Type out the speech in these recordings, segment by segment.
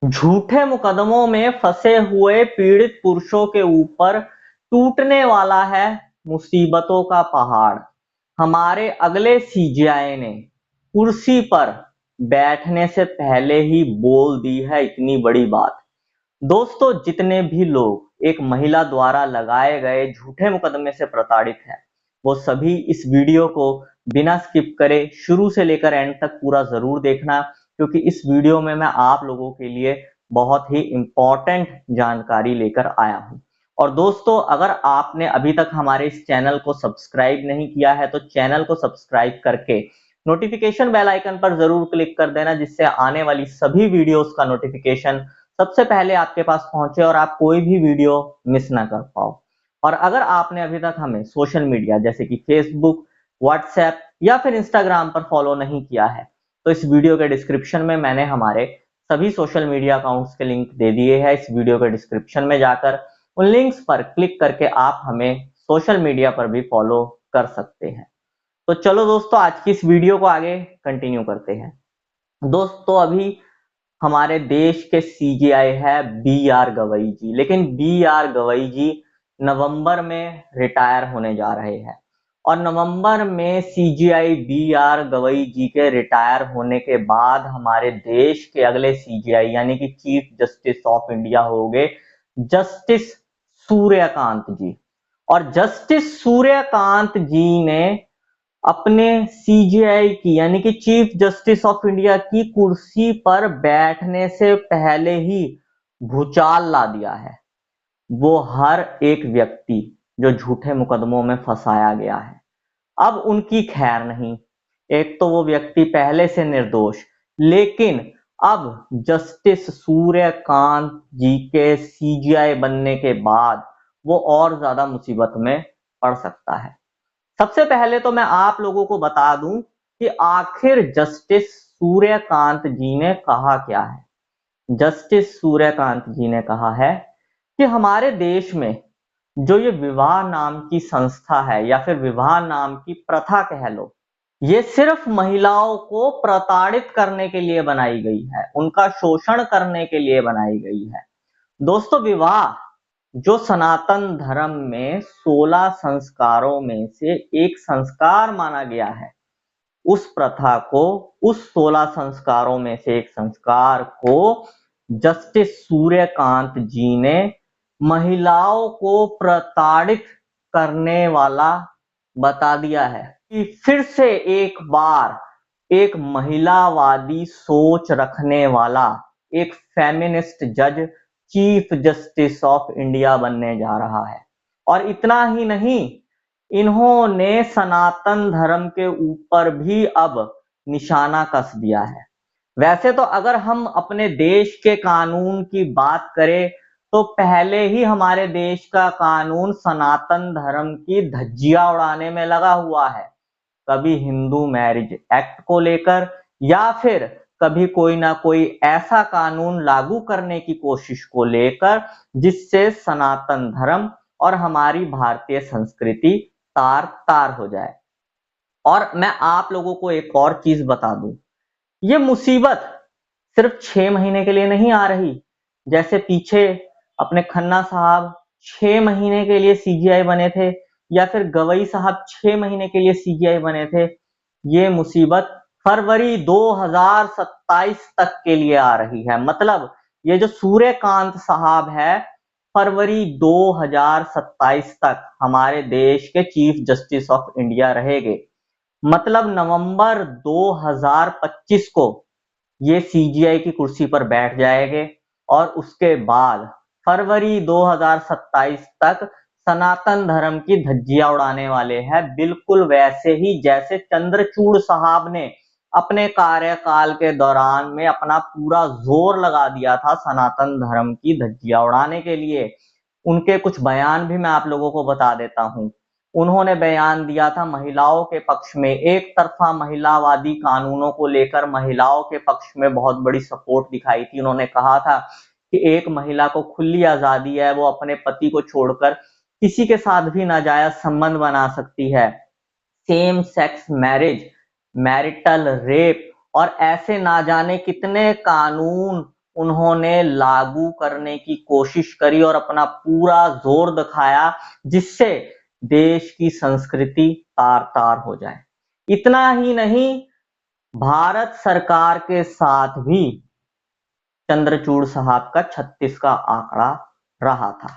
झूठे मुकदमों में फंसे हुए पीड़ित पुरुषों के ऊपर टूटने वाला है मुसीबतों का पहाड़। हमारे अगले सीजेआई ने कुर्सी पर बैठने से पहले ही बोल दी है इतनी बड़ी बात। दोस्तों, जितने भी लोग एक महिला द्वारा लगाए गए झूठे मुकदमे से प्रताड़ित हैं, वो सभी इस वीडियो को बिना स्किप करे शुरू से लेकर एंड तक पूरा जरूर देखना, क्योंकि इस वीडियो में मैं आप लोगों के लिए बहुत ही इंपॉर्टेंट जानकारी लेकर आया हूं। और दोस्तों, अगर आपने अभी तक हमारे इस चैनल को सब्सक्राइब नहीं किया है तो चैनल को सब्सक्राइब करके नोटिफिकेशन बेल आइकन पर जरूर क्लिक कर देना, जिससे आने वाली सभी वीडियोस का नोटिफिकेशन सबसे पहले आपके पास पहुंचे और आप कोई भी वीडियो मिस ना कर पाओ। और अगर आपने अभी तक हमें सोशल मीडिया जैसे कि फेसबुक, व्हाट्सएप या फिर इंस्टाग्राम पर फॉलो नहीं किया है, तो इस वीडियो के डिस्क्रिप्शन में मैंने हमारे सभी सोशल मीडिया अकाउंट्स के लिंक दे दिए हैं। इस वीडियो के डिस्क्रिप्शन में जाकर उन लिंक्स पर क्लिक करके आप हमें सोशल मीडिया पर भी फॉलो कर सकते हैं। तो चलो दोस्तों, आज की इस वीडियो को आगे कंटिन्यू करते हैं। दोस्तों, अभी हमारे देश के सीजीआई है बी आर गवई जी, लेकिन बी आर गवई जी नवंबर में रिटायर होने जा रहे हैं। और नवंबर में सीजीआई बी आर गवई जी के रिटायर होने के बाद हमारे देश के अगले सीजीआई यानी कि चीफ जस्टिस ऑफ इंडिया हो गए जस्टिस सूर्यकांत जी। और जस्टिस सूर्यकांत जी ने अपने सीजेआई की यानी कि चीफ जस्टिस ऑफ इंडिया की कुर्सी पर बैठने से पहले ही भूचाल ला दिया है। वो हर एक व्यक्ति जो झूठे मुकदमों में फंसाया गया है, अब उनकी खैर नहीं। एक तो वो व्यक्ति पहले से निर्दोष, लेकिन अब जस्टिस सूर्यकांत जी के सीजीआई बनने के बाद वो और ज्यादा मुसीबत में पड़ सकता है। सबसे पहले तो मैं आप लोगों को बता दूं कि आखिर जस्टिस सूर्यकांत जी ने कहा क्या है। जस्टिस सूर्यकांत जी ने कहा है कि हमारे देश में जो ये विवाह नाम की संस्था है या फिर विवाह नाम की प्रथा कह लो, ये सिर्फ महिलाओं को प्रताड़ित करने के लिए बनाई गई है, उनका शोषण करने के लिए बनाई गई है। दोस्तों, विवाह जो सनातन धर्म में 16 संस्कारों में से एक संस्कार माना गया है, उस प्रथा को, उस 16 संस्कारों में से एक संस्कार को जस्टिस सूर्यकांत जी ने महिलाओं को प्रताड़ित करने वाला बता दिया है। कि फिर से एक बार एक महिलावादी सोच रखने वाला एक फेमिनिस्ट जज चीफ जस्टिस ऑफ इंडिया बनने जा रहा है। और इतना ही नहीं, इन्होंने सनातन धर्म के ऊपर भी अब निशाना कस दिया है। वैसे तो अगर हम अपने देश के कानून की बात करें तो पहले ही हमारे देश का कानून सनातन धर्म की धज्जियां उड़ाने में लगा हुआ है। कभी हिंदू मैरिज एक्ट को लेकर या फिर कभी कोई ना कोई ऐसा कानून लागू करने की कोशिश को लेकर जिससे सनातन धर्म और हमारी भारतीय संस्कृति तार तार हो जाए। और मैं आप लोगों को एक और चीज बता दूं, ये मुसीबत सिर्फ 6 महीने के लिए नहीं आ रही। जैसे पीछे अपने खन्ना साहब 6 महीने के लिए सीजीआई बने थे, या फिर गवई साहब 6 महीने के लिए सीजीआई बने थे, ये मुसीबत फरवरी 2027 तक के लिए आ रही है। मतलब ये जो सूर्यकांत साहब है, फरवरी 2027 तक हमारे देश के चीफ जस्टिस ऑफ इंडिया रहेंगे। मतलब नवंबर 2025 को ये सीजीआई की कुर्सी पर बैठ जाएंगे और उसके बाद फरवरी 2027 तक सनातन धर्म की धज्जियां उड़ाने वाले हैं, बिल्कुल वैसे ही जैसे चंद्रचूड़ साहब ने अपने कार्यकाल के दौरान में अपना पूरा जोर लगा दिया था सनातन धर्म की धज्जियां उड़ाने के लिए। उनके कुछ बयान भी मैं आप लोगों को बता देता हूं। उन्होंने बयान दिया था महिलाओं के पक्ष में, एक तरफा महिलावादी कानूनों को लेकर महिलाओं के पक्ष में बहुत बड़ी सपोर्ट दिखाई थी। उन्होंने कहा था कि एक महिला को खुली आजादी है, वो अपने पति को छोड़कर किसी के साथ भी नाजायज संबंध बना सकती है। Same sex marriage, marital rape और ऐसे ना जाने कितने कानून उन्होंने लागू करने की कोशिश करी और अपना पूरा जोर दिखाया, जिससे देश की संस्कृति तार तार हो जाए। इतना ही नहीं, भारत सरकार के साथ भी चंद्रचूड़ साहब का 36 का आंकड़ा रहा था।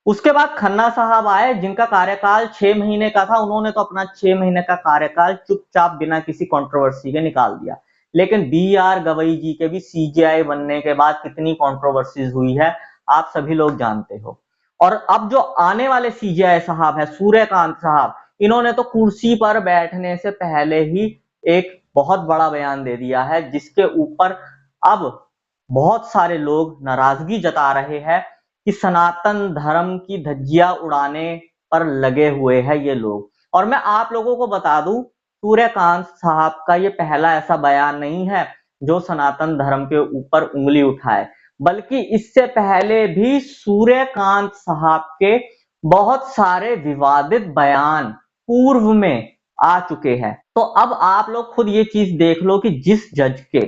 उसके बाद खन्ना साहब आए, जिनका कार्यकाल 6 महीने का था। उन्होंने तो अपना 6 महीने का कार्यकाल चुपचाप बिना किसी कंट्रोवर्सी के निकाल दिया। लेकिन बी आर गवई जी के भी सीजेआई बनने के बाद कितनी कंट्रोवर्सीज हुई है, आप सभी लोग जानते हो। और अब जो आने वाले सीजेआई साहब है, सूर्यकांत साहब, इन्होंने तो कुर्सी पर बैठने से पहले ही एक बहुत बड़ा बयान दे दिया है, जिसके ऊपर अब बहुत सारे लोग नाराजगी जता रहे हैं कि सनातन धर्म की धज्जियां उड़ाने पर लगे हुए हैं ये लोग। और मैं आप लोगों को बता दूं, सूर्यकांत साहब का ये पहला ऐसा बयान नहीं है जो सनातन धर्म के ऊपर उंगली उठाए, बल्कि इससे पहले भी सूर्यकांत साहब के बहुत सारे विवादित बयान पूर्व में आ चुके हैं। तो अब आप लोग खुद ये चीज देख लो कि जिस जज के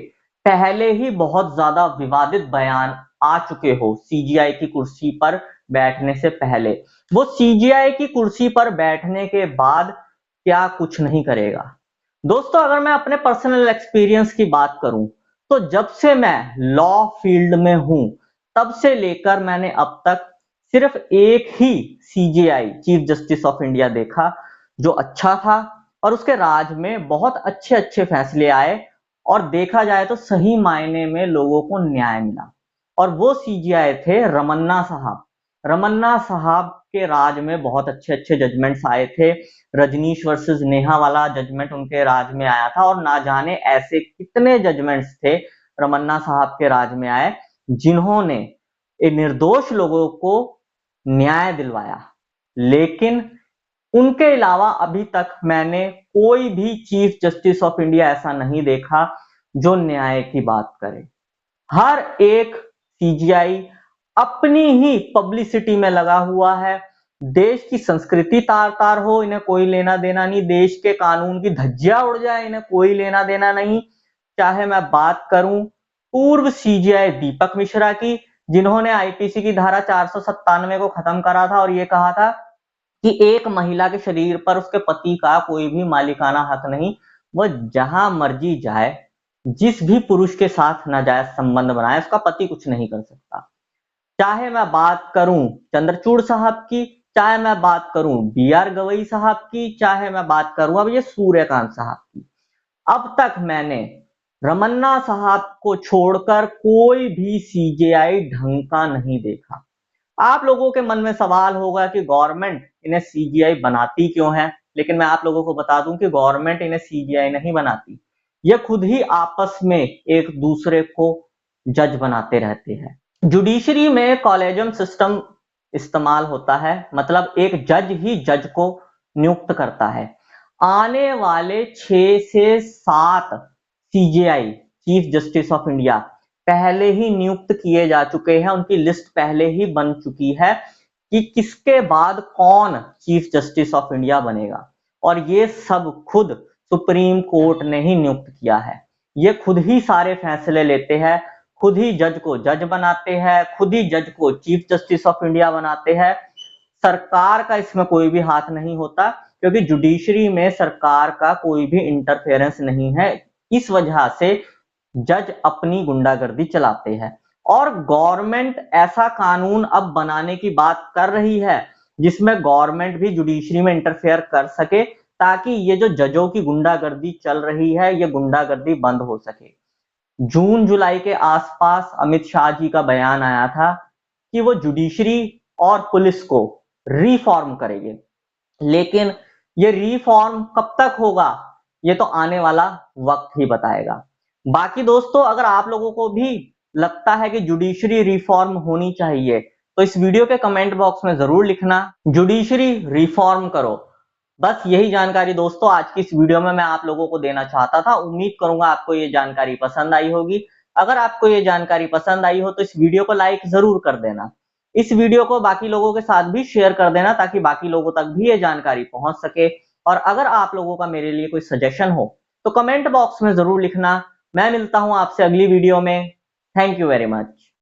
पहले ही बहुत ज्यादा विवादित बयान आ चुके हो सीजीआई की कुर्सी पर बैठने से पहले, वो सीजीआई की कुर्सी पर बैठने के बाद क्या कुछ नहीं करेगा। दोस्तों, अगर मैं अपने पर्सनल एक्सपीरियंस की बात करूं, तो जब से मैं लॉ फील्ड में हूं, तब से लेकर मैंने अब तक सिर्फ एक ही CJI, chief justice of India, देखा जो अच्छा था और उसके राज में बहुत अच्छे अच्छे फैसले आए और देखा जाए तो सही मायने में लोगों को न्याय मिला। और वो सीजीआई थे रमन्ना साहब। रमन्ना साहब के राज में बहुत अच्छे अच्छे जजमेंट्स आए थे। रजनीश वर्सेस नेहा वाला जजमेंट उनके राज में आया था, और ना जाने ऐसे कितने जजमेंट्स थे रमन्ना साहब के राज में आए, जिन्होंने निर्दोष लोगों को न्याय दिलवाया। लेकिन उनके अलावा अभी तक मैंने कोई भी चीफ जस्टिस ऑफ इंडिया ऐसा नहीं देखा जो न्याय की बात करे। हर एक सीजीआई अपनी ही पब्लिसिटी में लगा हुआ है। देश की संस्कृति तार तार हो, इन्हें कोई लेना देना नहीं। देश के कानून की धज्जियां उड़ जाए, इन्हें कोई लेना देना नहीं। चाहे मैं बात करूं पूर्व सीजीआई दीपक मिश्रा की, जिन्होंने आईपीसी की धारा 497 को खत्म करा था और यह कहा था कि एक महिला के शरीर पर उसके पति का कोई भी मालिकाना हक नहीं, वह जहां मर्जी जाए, जिस भी पुरुष के साथ नाजायज संबंध बनाए, उसका पति कुछ नहीं कर सकता। चाहे मैं बात करूं चंद्रचूड़ साहब की, चाहे मैं बात करूं बी आर गवई साहब की, चाहे मैं बात करूं अब ये सूर्यकांत साहब की, अब तक मैंने रमन्ना साहब को छोड़कर कोई भी सीजेआई ढंग का नहीं देखा। आप लोगों के मन में सवाल होगा कि गवर्नमेंट इन्हें सीजीआई बनाती क्यों है, लेकिन मैं आप लोगों को बता दूं कि गवर्नमेंट इन्हें सीजीआई नहीं बनाती, ये खुद ही आपस में एक दूसरे को जज बनाते रहते हैं। जुडिशरी में कॉलेजियम सिस्टम इस्तेमाल होता है, मतलब एक जज ही जज को नियुक्त करता है। आने वाले 6 से 7 CJI, chief justice of India, पहले ही नियुक्त किए जा चुके हैं। उनकी लिस्ट पहले ही बन चुकी है कि किसके बाद कौन चीफ जस्टिस ऑफ इंडिया बनेगा, और ये सब खुद सुप्रीम कोर्ट ने ही नियुक्त किया है। ये खुद ही सारे फैसले लेते हैं, खुद ही जज को जज बनाते हैं, खुद ही जज को चीफ जस्टिस ऑफ इंडिया बनाते हैं। सरकार का इसमें कोई भी हाथ नहीं होता, क्योंकि जुडिशरी में सरकार का कोई भी इंटरफेरेंस नहीं है। इस वजह से जज अपनी गुंडागर्दी चलाते हैं। और गवर्नमेंट ऐसा कानून अब बनाने की बात कर रही है जिसमें गवर्नमेंट भी जुडिशरी में इंटरफेयर कर सके, ताकि ये जो जजों की गुंडागर्दी चल रही है, ये गुंडागर्दी बंद हो सके। जून जुलाई के आसपास अमित शाह जी का बयान आया था कि वो जुडिशरी और पुलिस को रिफॉर्म करेंगे, लेकिन ये रिफॉर्म कब तक होगा, ये तो आने वाला वक्त ही बताएगा। बाकी दोस्तों, अगर आप लोगों को भी लगता है कि जुडिशरी रिफॉर्म होनी चाहिए, तो इस वीडियो के कमेंट बॉक्स में जरूर लिखना, जुडिशरी रिफॉर्म करो। बस यही जानकारी दोस्तों आज की इस वीडियो में मैं आप लोगों को देना चाहता था। उम्मीद करूंगा आपको ये जानकारी पसंद आई होगी। अगर आपको ये जानकारी पसंद आई हो तो इस वीडियो को लाइक जरूर कर देना। इस वीडियो को बाकी लोगों के साथ भी शेयर कर देना, ताकि बाकी लोगों तक भी ये जानकारी पहुंच सके। और अगर आप लोगों का मेरे लिए कोई सजेशन हो तो कमेंट बॉक्स में जरूर लिखना। मैं मिलता हूं आपसे अगली वीडियो में। Thank you very much.